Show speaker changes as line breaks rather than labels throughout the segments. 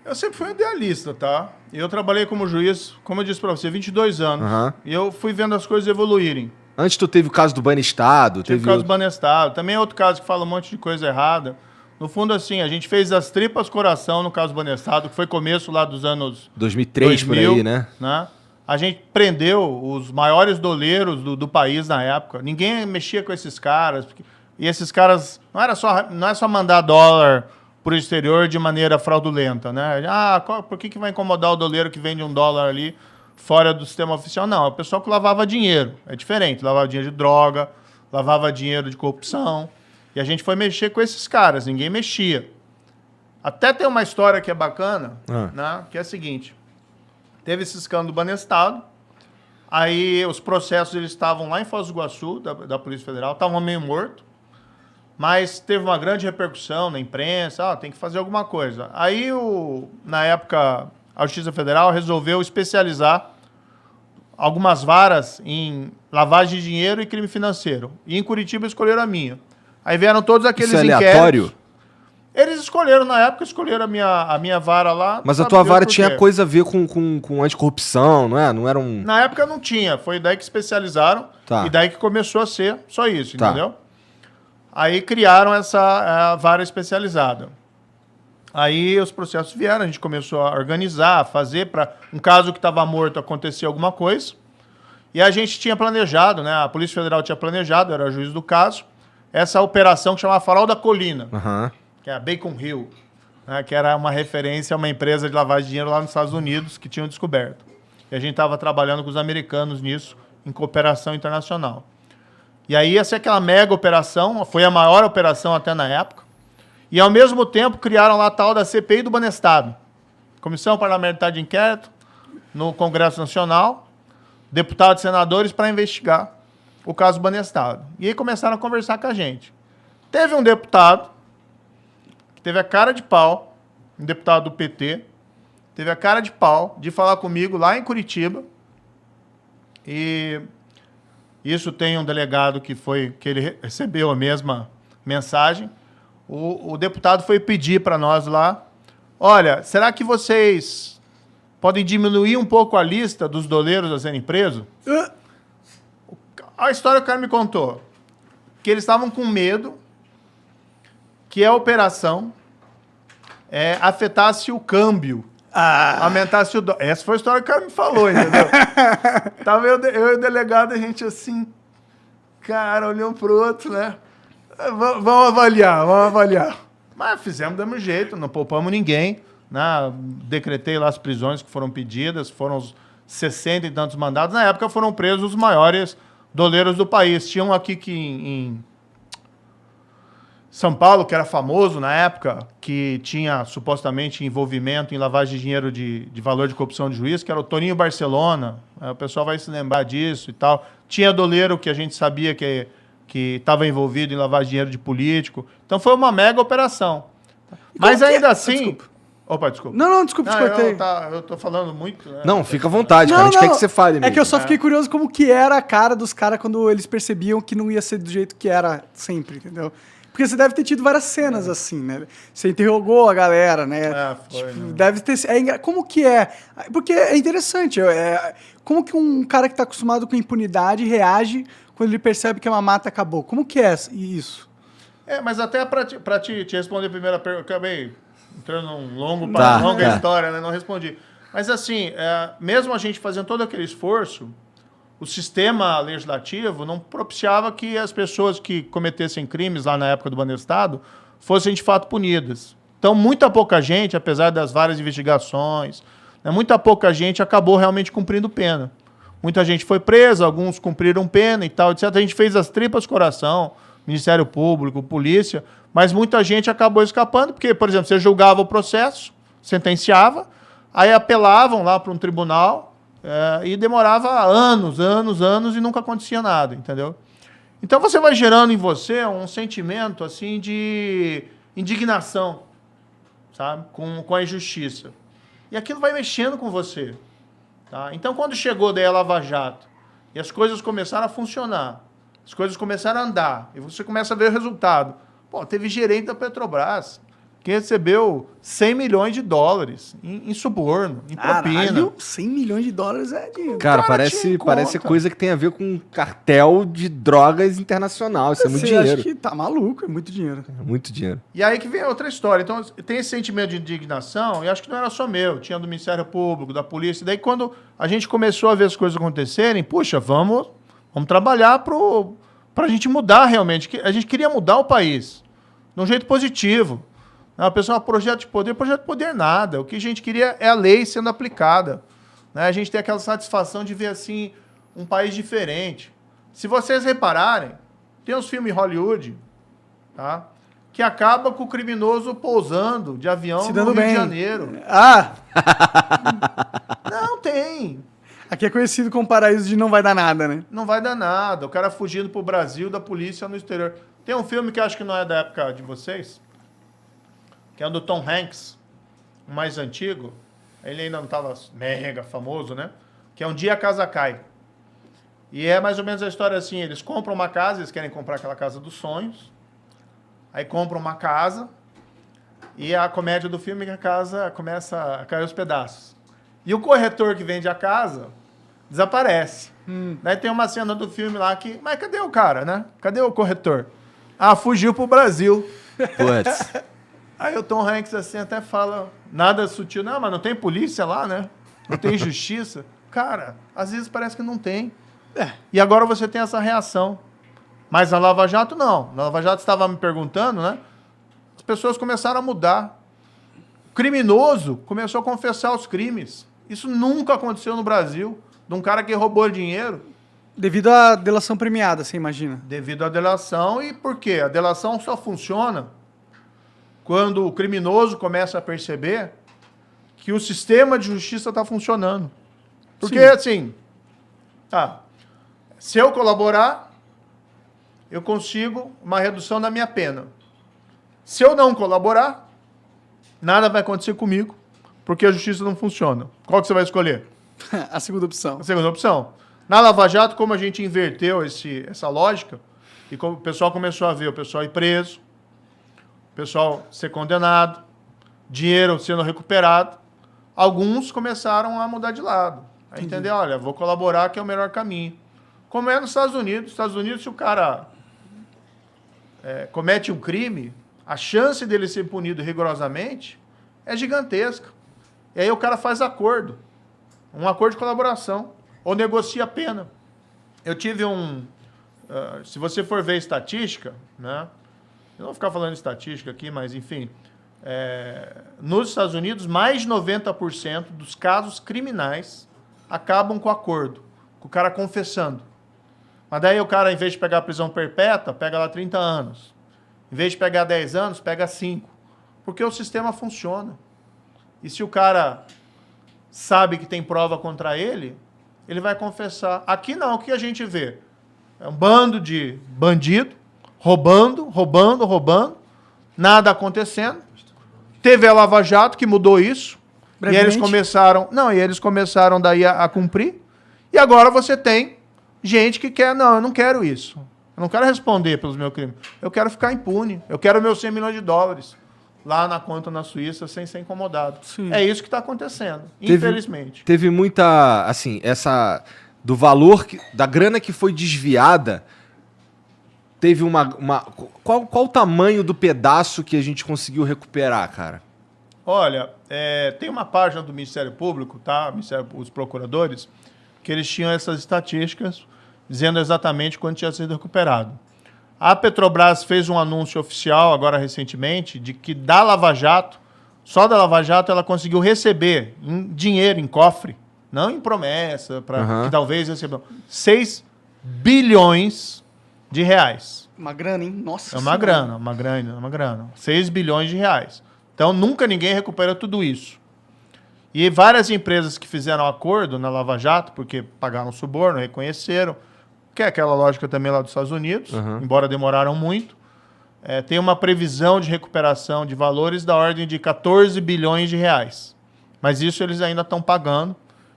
Eu sempre fui um idealista, tá? Eu trabalhei como juiz, como eu disse pra você, 22 anos.
Aham.
E eu fui vendo as coisas evoluírem.
Antes tu teve o caso do Banestado.
Teve o caso do Banestado. Também é outro caso que fala um monte de coisa errada. No fundo, assim, a gente fez as tripas coração no caso do Banestado, que foi começo lá dos anos
2003 por aí, né?
A gente prendeu os maiores doleiros do país na época. Ninguém mexia com esses caras. E esses caras... Não é só mandar dólar para o exterior de maneira fraudulenta, né? Por que vai incomodar o doleiro que vende $1 ali fora do sistema oficial? Não, é o pessoal que lavava dinheiro. É diferente. Lavava dinheiro de droga, lavava dinheiro de corrupção. E a gente foi mexer com esses caras. Ninguém mexia. Até tem uma história que é bacana, né? Que é a seguinte. Teve esse escândalo do Banestado. Aí os processos eles estavam lá em Foz do Iguaçu, da Polícia Federal. Estavam meio mortos. Mas teve uma grande repercussão na imprensa. Tem que fazer alguma coisa. Aí, na época, a Justiça Federal resolveu especializar algumas varas em lavagem de dinheiro e crime financeiro. E em Curitiba escolheram a minha. Aí vieram todos aqueles
Isso é
inquéritos.
aleatório?
Eles escolheram, na época, a minha vara lá.
Mas a tua vara tinha coisa a ver com anticorrupção, não é? Não era um...
Na época não tinha. Foi daí que especializaram.
Tá.
E daí que começou a ser só isso,
Tá.
entendeu? Aí criaram essa vara especializada. Aí os processos vieram, a gente começou a organizar, a fazer para um caso que estava morto acontecer alguma coisa. E a gente tinha planejado, né? A Polícia Federal tinha planejado, era juiz do caso, essa operação que chamava Farol da Colina, que é a Bacon Hill, né? Que era uma referência a uma empresa de lavagem de dinheiro lá nos Estados Unidos que tinham descoberto. E a gente estava trabalhando com os americanos nisso, em cooperação internacional. E aí ia ser aquela mega operação, foi a maior operação até na época. E ao mesmo tempo criaram lá a tal da CPI do Banestado. Comissão Parlamentar de Inquérito, no Congresso Nacional, deputados e senadores para investigar o caso Banestado. E aí começaram a conversar com a gente. Teve um deputado que teve a cara de pau, um deputado do PT, teve a cara de pau de falar comigo lá em Curitiba. E isso tem um delegado que ele recebeu a mesma mensagem. O deputado foi pedir para nós lá, olha, será que vocês podem diminuir um pouco a lista dos doleiros a serem presos? A história que o cara me contou, que eles estavam com medo que a operação afetasse o câmbio, aumentasse o dólar. Essa foi a história que o cara me falou, entendeu? Tava eu e o delegado, a gente assim, cara, olhou pro outro, né? Vamos avaliar. Mas fizemos do mesmo jeito, não poupamos ninguém, né? Decretei lá as prisões que foram pedidas, foram os 60 e tantos mandados. Na época foram presos os maiores doleiros do país. Tinha um aqui que em São Paulo, que era famoso na época, que tinha supostamente envolvimento em lavagem de dinheiro de valor de corrupção de juiz, que era o Toninho Barcelona. O pessoal vai se lembrar disso e tal. Tinha doleiro que a gente sabia que estava envolvido em lavagem de dinheiro de político. Então foi uma mega operação. Mas ainda assim...
Desculpa.
Opa, desculpa.
Não, desculpa, te cortei.
Eu tô falando muito, né?
Não, fica à vontade, cara. A gente quer que você fale mesmo.
É que eu só fiquei curioso como que era a cara dos caras quando eles percebiam que não ia ser do jeito que era sempre, entendeu? Porque você deve ter tido várias cenas assim, né? Você interrogou a galera, né?
Foi, né?
Deve ter... Como que é? Porque é interessante. Como que um cara que tá acostumado com impunidade reage quando ele percebe que uma mata acabou? Como que é isso?
Mas até para te responder a primeira pergunta, eu acabei entrando num longa história, né? Não respondi. Mas assim, mesmo a gente fazendo todo aquele esforço, o sistema legislativo não propiciava que as pessoas que cometessem crimes lá na época do Banestado fossem de fato punidas. Então, muita pouca gente, apesar das várias investigações, né, muita pouca gente acabou realmente cumprindo pena. Muita gente foi presa, alguns cumpriram pena e tal, etc. A gente fez as tripas coração, Ministério Público, polícia, mas muita gente acabou escapando, porque, por exemplo, você julgava o processo, sentenciava, aí apelavam lá para um tribunal e demorava anos e nunca acontecia nada, entendeu? Então você vai gerando em você um sentimento assim de indignação, sabe? Com a injustiça. E aquilo vai mexendo com você. Tá? Então, quando chegou daí a Lava Jato e as coisas começaram a funcionar, as coisas começaram a andar, e você começa a ver o resultado. Pô, teve gerente da Petrobras que recebeu 100 milhões de dólares em suborno, em propina.
Caralho, 100 milhões de dólares é dinheiro.
Cara,
cara tinha
parece
conta.
coisa que tem a ver com cartel de drogas internacional. Isso é muito
Você
dinheiro.
acha que tá maluco, é muito dinheiro.
É muito dinheiro.
E aí que vem outra história. Então, tem esse sentimento de indignação, e acho que não era só meu, tinha do Ministério Público, da polícia. Daí, quando a gente começou a ver as coisas acontecerem, puxa, vamos trabalhar para a gente mudar realmente. A gente queria mudar o país de um jeito positivo. A pessoa, projeto de poder nada. O que a gente queria é a lei sendo aplicada. Né? A gente tem aquela satisfação de ver assim um país diferente. Se vocês repararem, tem uns filmes em Hollywood, tá? Que acaba com o criminoso pousando de avião
Se
no
dando
Rio
bem.
de Janeiro.
Ah,
Não tem.
aqui é conhecido como paraíso de não vai dar nada, né?
Não vai dar nada. O cara fugindo pro Brasil da polícia no exterior. Tem um filme que eu acho que não é da época de vocês, que é o do Tom Hanks, o mais antigo. Ele ainda não estava mega famoso, né? Que é Um Dia a Casa Cai. E é mais ou menos a história assim, eles compram uma casa, eles querem comprar aquela casa dos sonhos, aí compram uma casa, e a comédia do filme é que a casa começa a cair aos pedaços. E o corretor que vende a casa desaparece. Daí tem uma cena do filme lá que, mas cadê o cara, né? Cadê o corretor? Ah, fugiu pro Brasil.
Putz.
Aí o Tom Hanks assim até fala, nada sutil, não, mas não tem polícia lá, né? Não tem justiça. Cara, às vezes parece que não tem. E agora você tem essa reação. Mas na Lava Jato, não. Na Lava Jato, você estava me perguntando, né? As pessoas começaram a mudar. O criminoso começou a confessar os crimes. Isso nunca aconteceu no Brasil. De um cara que roubou dinheiro
Devido à delação premiada, você imagina.
devido à delação. E por quê? A delação só funciona quando o criminoso começa a perceber que o sistema de justiça está funcionando. Porque, assim, se eu colaborar, eu consigo uma redução da minha pena. Se eu não colaborar, nada vai acontecer comigo, porque a justiça não funciona. Qual que você vai escolher?
A segunda opção.
A segunda opção. Na Lava Jato, como a gente inverteu essa lógica, e como o pessoal começou a ver o pessoal ir preso, o pessoal ser condenado, dinheiro sendo recuperado, alguns começaram a mudar de lado. A entender, olha, vou colaborar que é o melhor caminho. Como é nos Estados Unidos. Nos Estados Unidos, se o cara comete um crime, a chance dele ser punido rigorosamente é gigantesca. E aí o cara faz acordo. Um acordo de colaboração. Ou negocia a pena. Eu tive se você for ver estatística, né? Eu não vou ficar falando de estatística aqui, mas enfim. Nos Estados Unidos, mais de 90% dos casos criminais acabam com acordo. Com o cara confessando. Mas daí o cara, em vez de pegar a prisão perpétua, pega lá 30 anos. Em vez de pegar 10 anos, pega 5. Porque o sistema funciona. E se o cara sabe que tem prova contra ele, ele vai confessar. Aqui não, o que a gente vê? É um bando de bandido, roubando, nada acontecendo. Teve a Lava Jato, que mudou isso. E eles começaram daí a cumprir. E agora você tem gente que quer, não, eu não quero isso. Eu não quero responder pelos meus crimes. Eu quero ficar impune. Eu quero meus 100 milhões de dólares lá na conta na Suíça sem ser incomodado.
Sim.
É isso que está acontecendo, infelizmente.
Teve muita, assim, do valor, da grana que foi desviada, teve qual o tamanho do pedaço que a gente conseguiu recuperar, cara?
Olha, tem uma página do Ministério Público, tá? Os procuradores, que eles tinham essas estatísticas dizendo exatamente quanto tinha sido recuperado. A Petrobras fez um anúncio oficial, agora recentemente, de que da Lava Jato, só da Lava Jato, ela conseguiu receber em dinheiro, em cofre, não em promessa, que talvez recebam, 6 bilhões de reais.
Uma grana, hein? Nossa
É uma grana. 6 bilhões de reais. Então, nunca ninguém recuperou tudo isso. E várias empresas que fizeram acordo na Lava Jato, porque pagaram suborno, reconheceram, que é aquela lógica também lá dos Estados Unidos, embora demoraram muito, tem uma previsão de recuperação de valores da ordem de 14 bilhões de reais. Mas isso eles ainda estão pagando,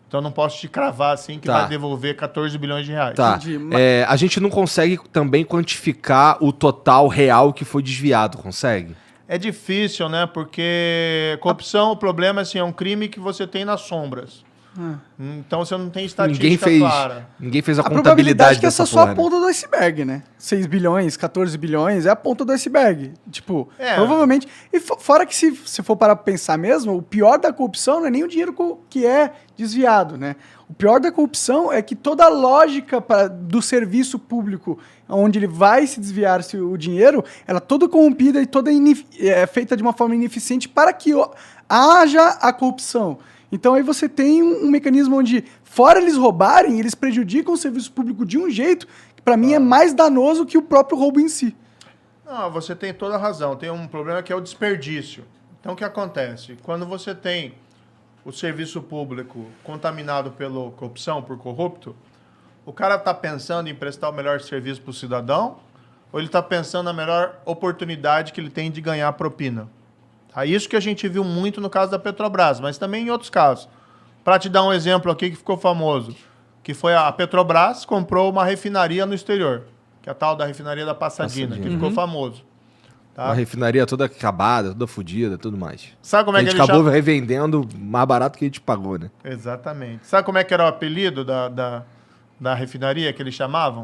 então não posso te cravar assim que vai devolver 14 bilhões de reais.
Tá.
Entendi.
A gente não consegue também quantificar o total real que foi desviado, consegue?
É difícil, né? Porque corrupção, o problema assim, é um crime que você tem nas sombras. Então você não tem estatística clara.
Ninguém fez a
probabilidade
contabilidade
que
dessa
essa é só a
porra, né?
ponta do iceberg, né? 6 bilhões, 14 bilhões é a ponta do iceberg. Tipo, provavelmente... E fora que se for parar pra pensar mesmo, o pior da corrupção não é nem o dinheiro que é desviado, né? O pior da corrupção é que toda a lógica do serviço público, onde ele vai se desviar o dinheiro, ela é toda corrompida e toda é feita de uma forma ineficiente para que haja a corrupção. Então aí você tem um mecanismo onde, fora eles roubarem, eles prejudicam o serviço público de um jeito que, para mim, é mais danoso que o próprio roubo em si.
Não, você tem toda a razão. Tem um problema que é o desperdício. Então, o que acontece? Quando você tem o serviço público contaminado pela corrupção, por corrupto, o cara está pensando em prestar o melhor serviço para o cidadão ou ele está pensando na melhor oportunidade que ele tem de ganhar propina? É isso que a gente viu muito no caso da Petrobras, mas também em outros casos. Para te dar um exemplo aqui que ficou famoso, que foi a Petrobras comprou uma refinaria no exterior, que é a tal da refinaria da Passadina, que ficou famoso. Tá?
Uma refinaria toda acabada, toda fodida, tudo mais.
Sabe como é que
a gente acabou revendendo mais barato que a gente pagou, né?
Exatamente. Sabe como é que era o apelido da refinaria que eles chamavam?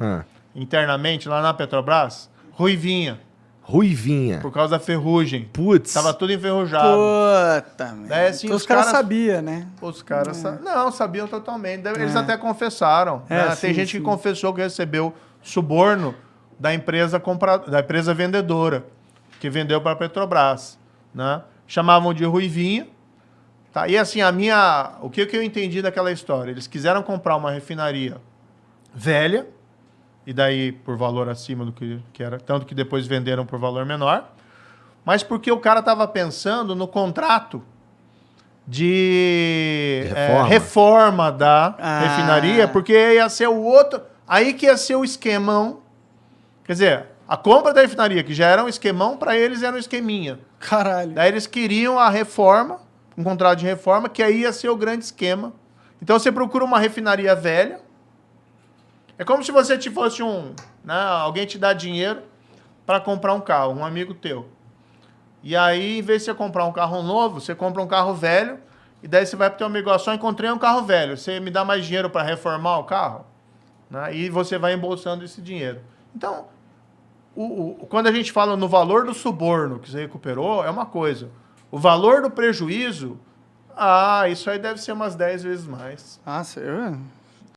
Internamente, lá na Petrobras? Ruivinha.
Ruivinha.
Por causa da ferrugem.
Putz.
Tava tudo enferrujado.
Puta,
Daí, assim,
então os caras sabiam, né?
Os caras não sabiam totalmente. Eles até confessaram. Né?
Sim,
Tem gente que confessou que recebeu suborno da empresa vendedora, que vendeu para a Petrobras. Né? Chamavam de Ruivinha. Tá? E assim, o que eu entendi daquela história? Eles quiseram comprar uma refinaria velha, e daí por valor acima do que era, tanto que depois venderam por valor menor, mas porque o cara estava pensando no contrato de reforma da refinaria, porque ia ser o outro, aí que ia ser o esquemão, quer dizer, a compra da refinaria, que já era um esquemão, para eles era um esqueminha.
Caralho.
Daí eles queriam a reforma, um contrato de reforma, que aí ia ser o grande esquema. Então você procura uma refinaria velha. É como se você fosse alguém te dá dinheiro para comprar um carro, um amigo teu. E aí, em vez de você comprar um carro novo, você compra um carro velho, e daí você vai pro teu amigo, só encontrei um carro velho, você me dá mais dinheiro para reformar o carro? Né? E você vai embolsando esse dinheiro. Então, quando a gente fala no valor do suborno que você recuperou, é uma coisa. O valor do prejuízo, isso aí deve ser umas 10 vezes mais.
Nossa,